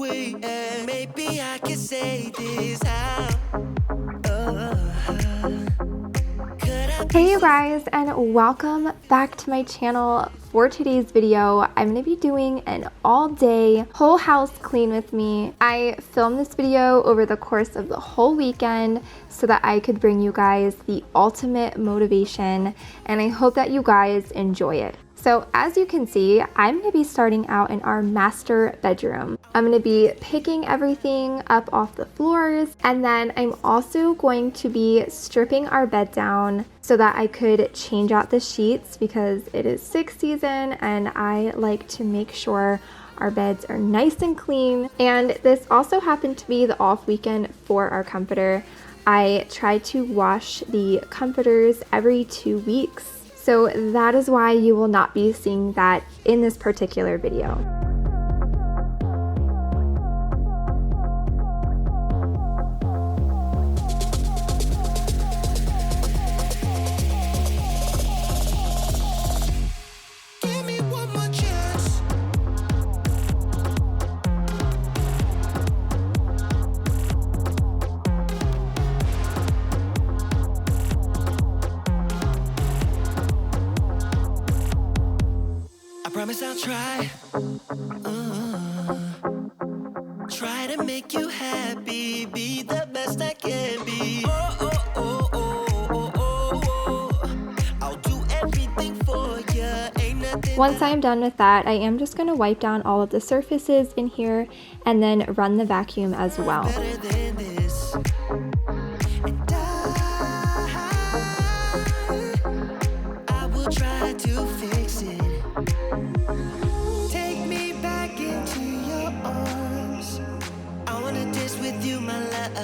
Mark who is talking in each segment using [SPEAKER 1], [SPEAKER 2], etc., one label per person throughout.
[SPEAKER 1] way, and maybe I can say this out.
[SPEAKER 2] Hey you guys, and welcome back to my channel. For today's video, I'm going to be doing an all-day whole house clean with me. I filmed this video over the course of the whole weekend so that I could bring you guys the ultimate motivation, and I hope that you guys enjoy it. So as you can see, I'm going to be starting out in our master bedroom. I'm going to be picking everything up off the floors, and then I'm also going to be stripping our bed down so that I could change out the sheets because it is 6 season and I like to make sure our beds are nice and clean. And this also happened to be the off weekend for our comforter. I try to wash the comforters every 2 weeks. So that is why you will not be seeing that in this particular video.
[SPEAKER 1] Promise I'll try to make you happy, be the best I can be. I'll do everything for you. Ain't nothing.
[SPEAKER 2] Once I'm done with that, I am just going to wipe down all of the surfaces in here and then run the vacuum as well.
[SPEAKER 1] Better than this. And I will try to fix it. Take me back into your arms. I wanna dance with you, my love,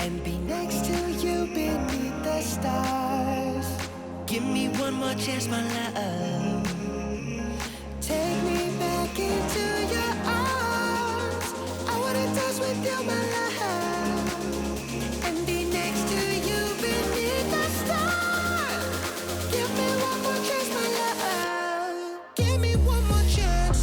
[SPEAKER 1] and be next to you beneath the stars. Give me one more chance, my love. Take me back into your arms. I wanna dance with you, my love, and be next to you beneath the stars. Give me one more chance, my love. Give me one more chance.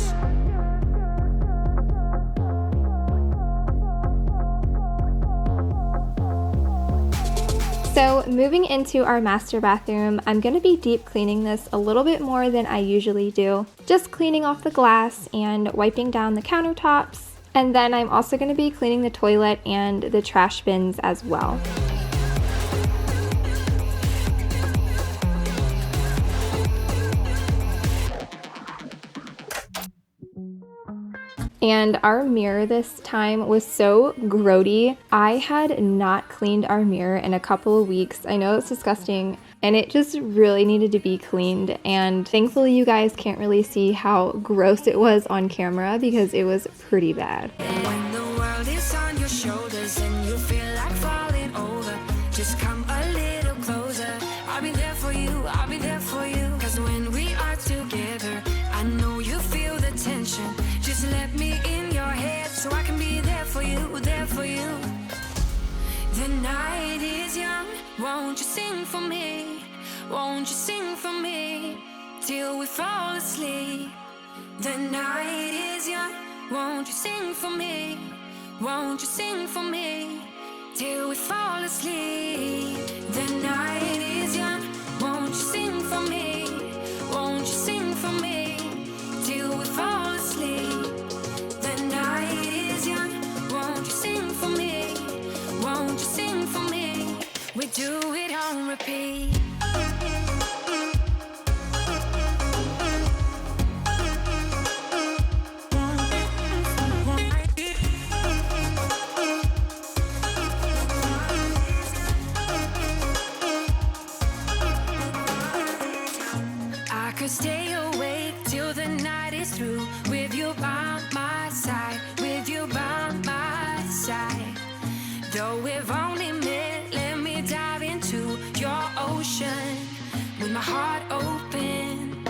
[SPEAKER 2] So moving into our master bathroom, I'm going to be deep cleaning this a little bit more than I usually do. Just cleaning off the glass and wiping down the countertops. And then I'm also going to be cleaning the toilet and the trash bins as well. And our mirror this time was so grody. I had not cleaned our mirror in a couple of weeks. I know it's disgusting and it just really needed to be cleaned. And thankfully you guys can't really see how gross it was on camera because it was pretty bad.
[SPEAKER 3] When the world is on your shoulders and you feel like falling over, just come a little closer. I'll be there for you, I'll be there for you. Cause when we are together, I know you feel the tension. Just let me in your head so I can be there for you, there for you. The night is young, won't you sing for me? Won't you sing for me till we fall asleep? The night is young, won't you sing for me? Won't you sing for me till we fall asleep? The night is young, won't you sing for me? Won't you sing for me till we fall asleep? The night is young, won't you sing for me? Won't you sing for me? We do it on repeat. I could stay awake till the night is through with you by my side, with you by my side. Though we've only met, let me dive into your ocean with my heart open.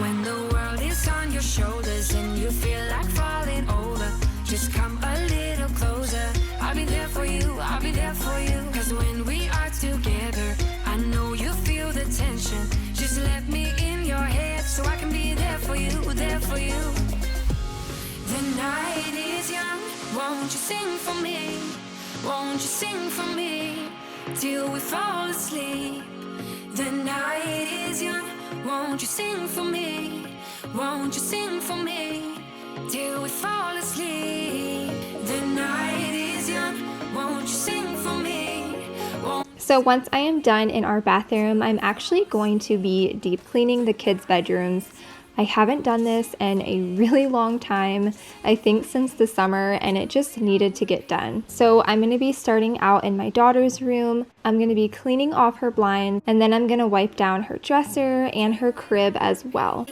[SPEAKER 3] When the world is on your shoulders and you feel like falling over, just come a little closer. I'll be there for you, I'll be there for you. Cause when we are together, I know you feel the tension. Just let me in your head so I can be there for you, there for you. The night is young, won't you sing for me? Won't you sing for me till we fall asleep? The night is young, won't you sing for me? Won't you sing for me till we fall asleep? The night is young, won't you sing for me?
[SPEAKER 2] So once I am done in our bathroom, I'm actually going to be deep cleaning the kids' bedrooms. I haven't done this in a really long time, I think since the summer, and it just needed to get done. So I'm going to be starting out in my daughter's room. I'm going to be cleaning off her blinds, and then I'm going to wipe down her dresser and her crib as well.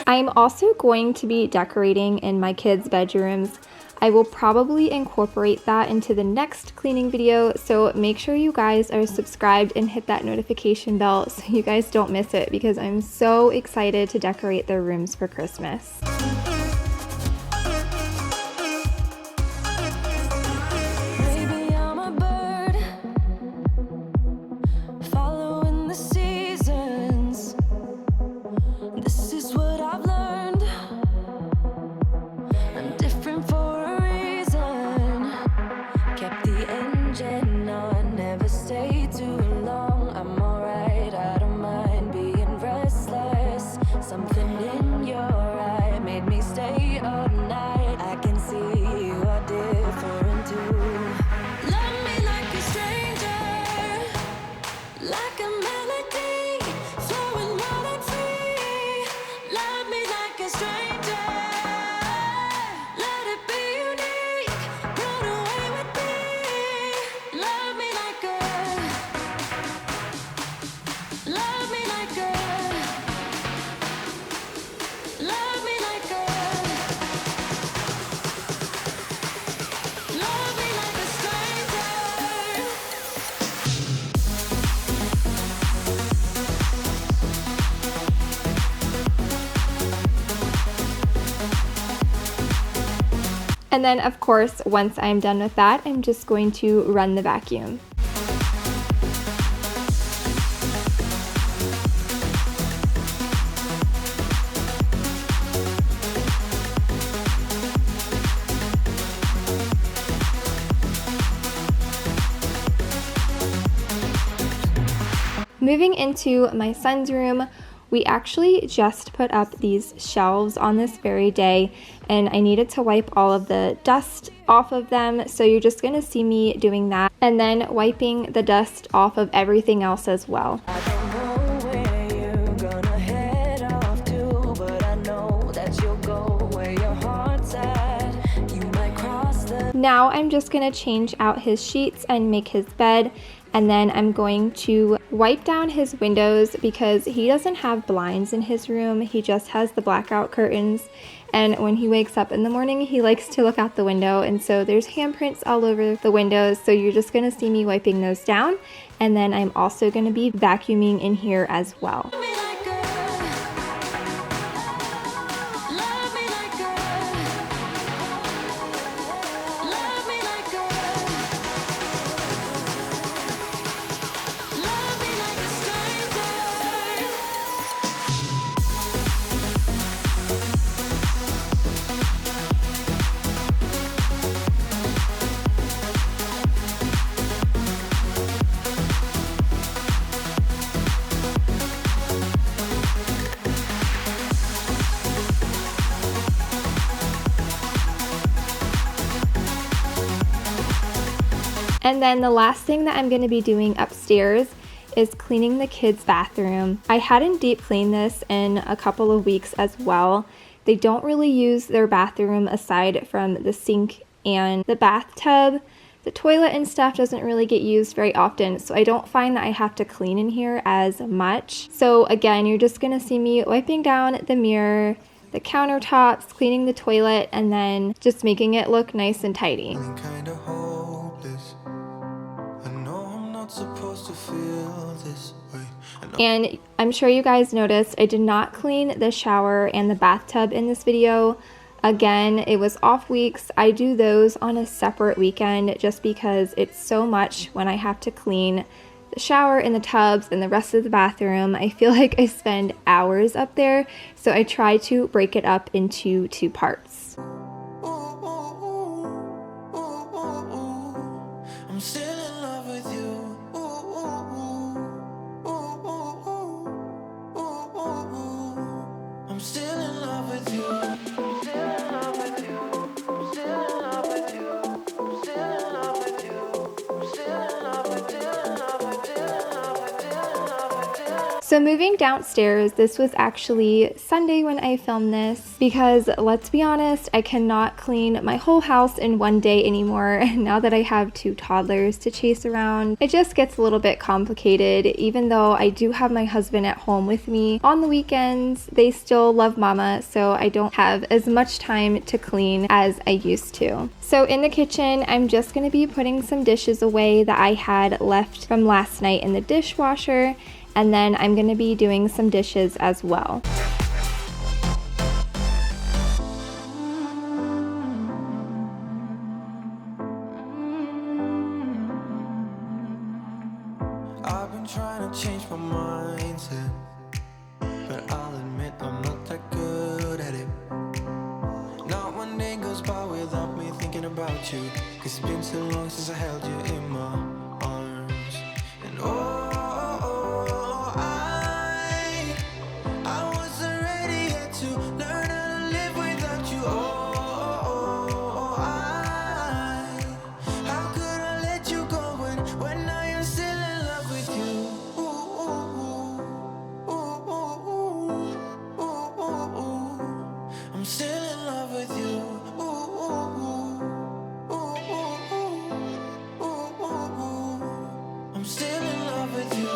[SPEAKER 2] I'm also going to be decorating in my kids' bedrooms. I will probably incorporate that into the next cleaning video, so make sure you guys are subscribed and hit that notification bell so you guys don't miss it, because I'm so excited to decorate their rooms for Christmas.
[SPEAKER 3] Maybe I'm a bird following the seasons. This is what I've learned. I'm different for a reason. Kept the engine on, never stay too long. I'm alright, I don't mind being restless. Something in your eye made me stay up night. I can see you are different too. Love me like a stranger, like a melody flowing wild and free. Love me like a stranger, let it be unique. Run away with me. Love me like a, love me like a, love me like a, love me like a stranger.
[SPEAKER 2] And then of course, once I'm done with that, I'm just going to run the vacuum. Moving into my son's room, we actually just put up these shelves on this very day, and I needed to wipe all of the dust off of them, so you're just gonna see me doing that and then wiping the dust off of everything else as well.
[SPEAKER 3] I don't know where you're gonna head off to, but I know that you'll go where your heart's at. You might cross the
[SPEAKER 2] Now I'm just gonna change out his sheets and make his bed, and then I'm going to wipe down his windows because he doesn't have blinds in his room. He just has the blackout curtains, and when he wakes up in the morning he likes to look out the window, and so there's handprints all over the windows, so you're just gonna see me wiping those down. And then I'm also gonna be vacuuming in here as well.
[SPEAKER 3] me like a, love me like a, love me like a, love me like a stranger.
[SPEAKER 2] And then the last thing that I'm going to be doing upstairs is cleaning the kids' bathroom. I hadn't deep cleaned this in a couple of weeks as well. They don't really use their bathroom aside from the sink and the bathtub. The toilet and stuff doesn't really get used very often, so I don't find that I have to clean in here as much. So again, you're just going to see me wiping down the mirror, the countertops, cleaning the toilet, and then just making it look nice and tidy.
[SPEAKER 1] Feeling kinda hopeless. I know I'm not supposed to feel this way.
[SPEAKER 2] And I'm sure you guys noticed I did not clean the shower and the bathtub in this video. Again, it was off weeks. I do those on a separate weekend just because it's so much when I have to clean the shower and the tubs and the rest of the bathroom, I feel like I spend hours up there, so I try to break it up into 2 parts.
[SPEAKER 1] I'm still in love with you. I'm still in love with you. Still in love with you. Still in love with you. Still in love with you. Still in love with you.
[SPEAKER 2] So moving downstairs, this was actually Sunday when I filmed this because let's be honest, I cannot clean my whole house in one day anymore. Now that I have 2 toddlers to chase around, it just gets a little bit complicated. Even though I do have my husband at home with me on the weekends, they still love mama, so I don't have as much time to clean as I used to. So in the kitchen, I'm just going to be putting some dishes away that I had left from last night in the dishwasher. And then I'm going to be doing some dishes as well.
[SPEAKER 1] I've been trying to change my mindset, but I'll admit I'm not that good at it. Not one day goes by without me thinking about you, 'cause it's been so long since I held you in my arms. And oh, I wasn't ready yet to learn how to live without you. How could I let you go when I am still in love with you? I'm still in love with you. I'm still in love with you.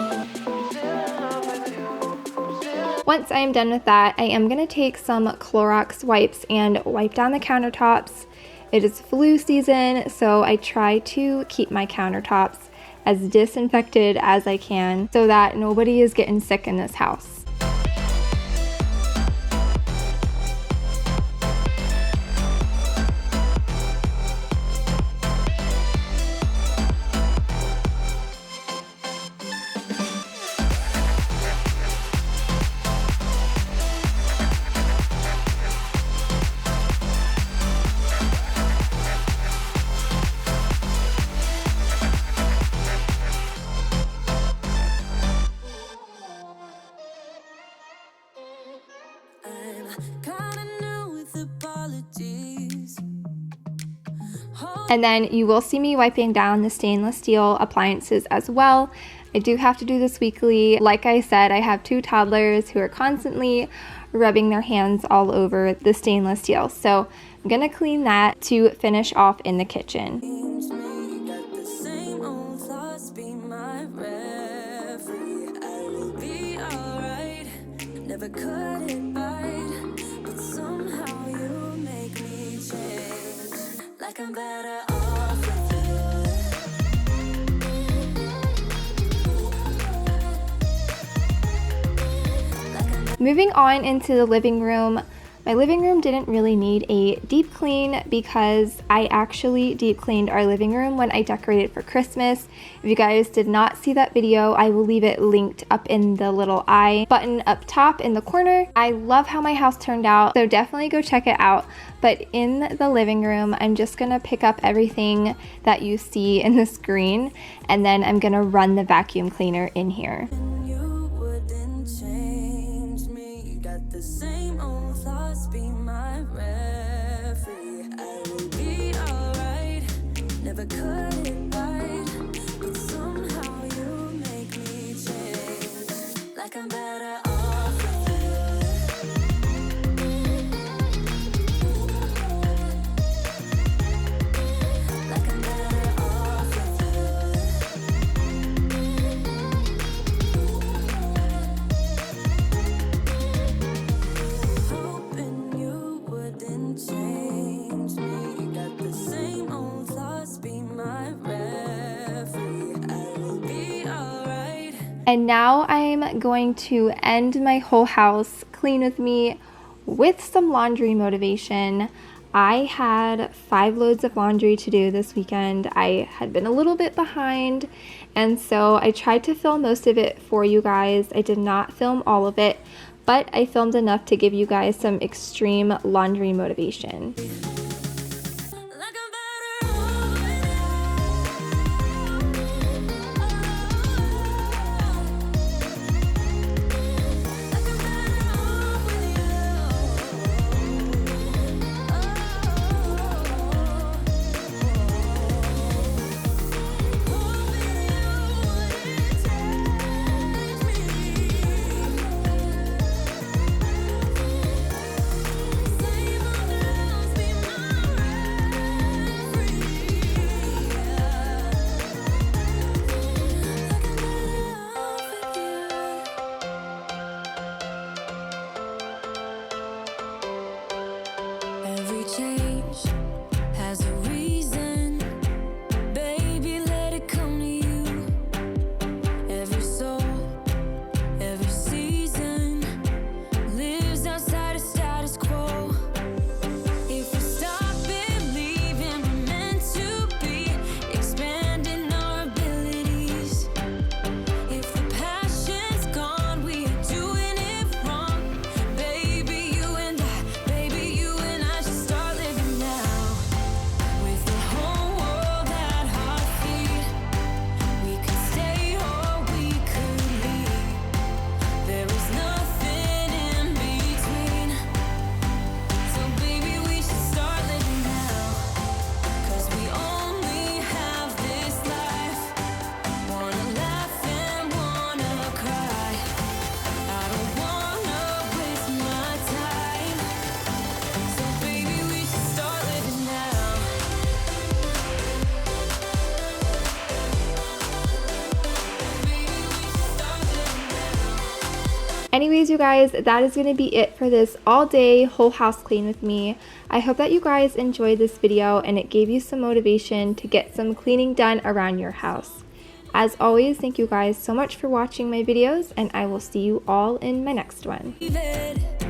[SPEAKER 2] Once I am done with that, I am going to take some Clorox wipes and wipe down the countertops. It is flu season, so I try to keep my countertops as disinfected as I can so that nobody is getting sick in this house. And then you will see me wiping down the stainless steel appliances as well. I do have to do this weekly. Like I said, I have 2 toddlers who are constantly rubbing their hands all over the stainless steel. So I'm gonna clean that to finish off in the kitchen.
[SPEAKER 3] Never cut it right, but somehow you make me change. Like I'm better off with you.
[SPEAKER 2] Moving on into the living room. My living room didn't really need a deep clean because I actually deep cleaned our living room when I decorated for Christmas. If you guys did not see that video, I will leave it linked up in the little I button up top in the corner. I love how my house turned out, so definitely go check it out. But in the living room, I'm just gonna pick up everything that you see in the screen, and then I'm gonna run the vacuum cleaner in here.
[SPEAKER 3] You wouldn't change me. Got the same old thoughts, be my referee. I will be alright. Never cut it right, but somehow you make me change. Like I'm better off with you. Like I'm better off with you. Hoping you wouldn't change me. Got the same old thoughts, be my referee. I will be alright.
[SPEAKER 2] And now I'm going to end my whole house clean with me with some laundry motivation. I had 5 loads of laundry to do this weekend. I had been a little bit behind, and so I tried to film most of it for you guys. I did not film all of it, but I filmed enough to give you guys some extreme laundry motivation.
[SPEAKER 3] Every change has a reason, baby, let it come to you. Every soul, every season lives outside of status quo. If we stop believing we're meant to be, expanding our abilities. If the passion's gone, we are doing it wrong. Baby, you and I should start living now. With the whole world at our feet, we could stay or we could leave. There is nothing in between. So baby, we should start living now. 'Cause we only have this life. Wanna laugh and wanna cry. I don't wanna waste my time. So baby, we should start living now. Baby, we should start living now.
[SPEAKER 2] Anyways, you guys, that is going to be it for this all day whole house clean with me. I hope that you guys enjoyed this video and it gave you some motivation to get some cleaning done around your house. As always, thank you guys so much for watching my videos, and I will see you all in my next one.
[SPEAKER 3] Leave it.